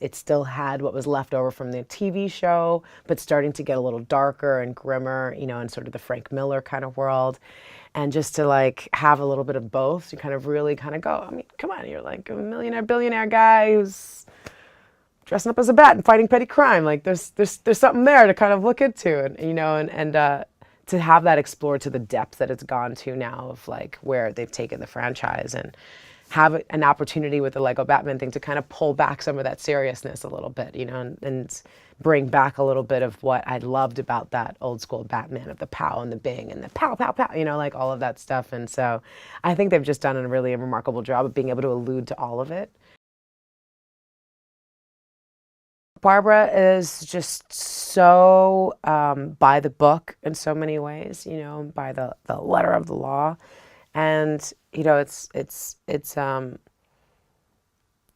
it still had what was left over from the TV show, but starting to get a little darker and grimmer, you know, in sort of the Frank Miller kind of world. And just to like have a little bit of both, to kind of really kind of go, I mean, come on, you're like a millionaire, billionaire guy who's dressing up as a bat and fighting petty crime. Like there's something there to kind of look into, and you know, and to have that explored to the depth that it's gone to now of like where they've taken the franchise, and have an opportunity with the Lego Batman thing to kind of pull back some of that seriousness a little bit, you know, and bring back a little bit of what I loved about that old school Batman of the pow and the bing and the pow, pow, pow, you know, like all of that stuff. And so I think they've just done a really remarkable job of being able to allude to all of it. Barbara is just so by the book in so many ways, you know, by the letter of the law. And you know, it's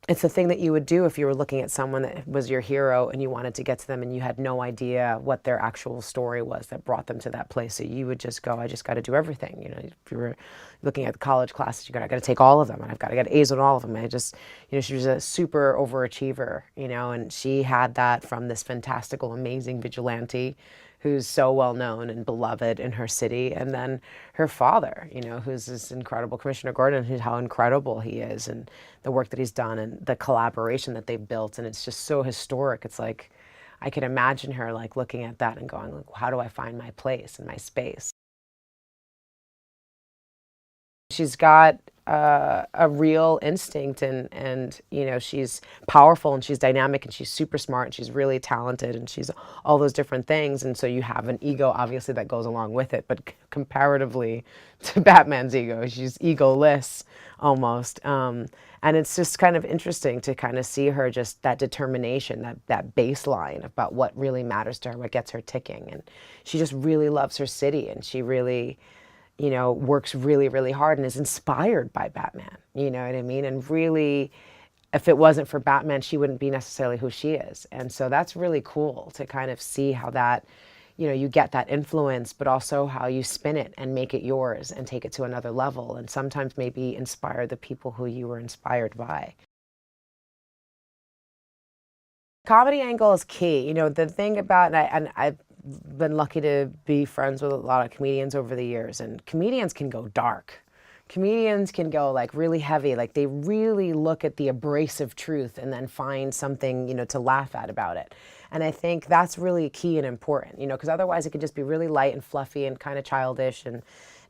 the thing that you would do if you were looking at someone that was your hero and you wanted to get to them and you had no idea what their actual story was that brought them to that place. So you would just go, I just got to do everything. You know, if you were looking at the college classes, I got to take all of them, and I've got to get A's on all of them. I just, you know, she was a super overachiever, you know, and she had that from this fantastical, amazing vigilante who's so well known and beloved in her city, and then her father, you know, who's this incredible Commissioner Gordon, who's how incredible he is, and the work that he's done, and the collaboration that they've built, and it's just so historic. It's like I can imagine her like looking at that and going, like, how do I find my place and my space? She's got a real instinct, and you know, she's powerful and she's dynamic and she's super smart and she's really talented and she's all those different things. And so you have an ego obviously that goes along with it, but comparatively to Batman's ego, she's egoless almost. And it's just kind of interesting to kind of see her, just that determination, that baseline about what really matters to her, what gets her ticking. And she just really loves her city, and she really, you know, works really, really hard and is inspired by Batman, you know what I mean? And really, if it wasn't for Batman, she wouldn't be necessarily who she is. And so that's really cool to kind of see how that, you know, you get that influence, but also how you spin it and make it yours and take it to another level, and sometimes maybe inspire the people who you were inspired by. Comedy angle is key. You know, the thing about, and I've been lucky to be friends with a lot of comedians over the years, and comedians can go dark. Comedians can go like really heavy, like they really look at the abrasive truth and then find something, you know, to laugh at about it. And I think that's really key and important, you know, because otherwise it could just be really light and fluffy and kind of childish and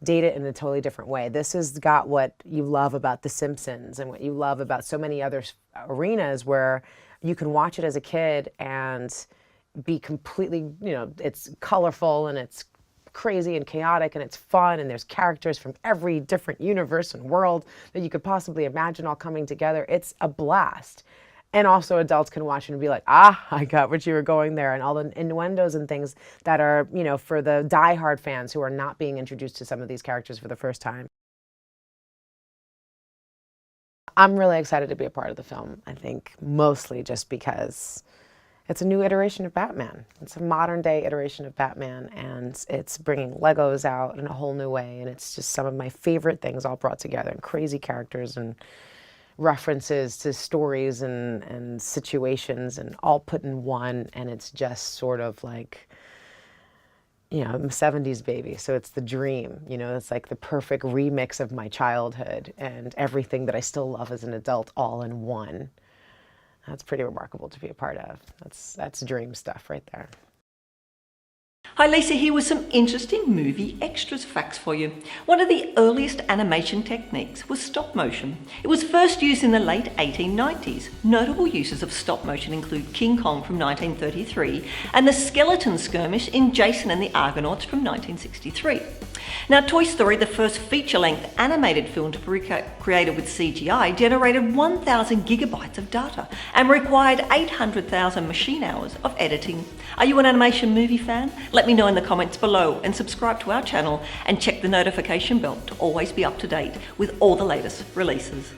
date it in a totally different way. This has got what you love about The Simpsons and what you love about so many other arenas where you can watch it as a kid and be completely, you know, it's colorful and it's crazy and chaotic and it's fun, and there's characters from every different universe and world that you could possibly imagine all coming together. It's a blast. And also adults can watch it and be like, ah, I got what you were going there, and all the innuendos and things that are, you know, for the diehard fans who are not being introduced to some of these characters for the first time. I'm really excited to be a part of the film, I think, mostly just because it's a new iteration of Batman. It's a modern day iteration of Batman, and it's bringing Legos out in a whole new way, and it's just some of my favorite things all brought together, and crazy characters and references to stories and situations and all put in one, and it's just sort of like, you know, I'm a 70s baby, so it's the dream, you know, it's like the perfect remix of my childhood and everything that I still love as an adult all in one. That's pretty remarkable to be a part of. That's dream stuff right there. Hi Lisa, here with some interesting movie extras facts for you. One of the earliest animation techniques was stop motion. It was first used in the late 1890s. Notable uses of stop motion include King Kong from 1933 and the Skeleton Skirmish in Jason and the Argonauts from 1963. Now, Toy Story, the first feature-length animated film to be created with CGI, generated 1,000 gigabytes of data and required 800,000 machine hours of editing. Are you an animation movie fan? Let me know in the comments below, and subscribe to our channel and check the notification bell to always be up to date with all the latest releases.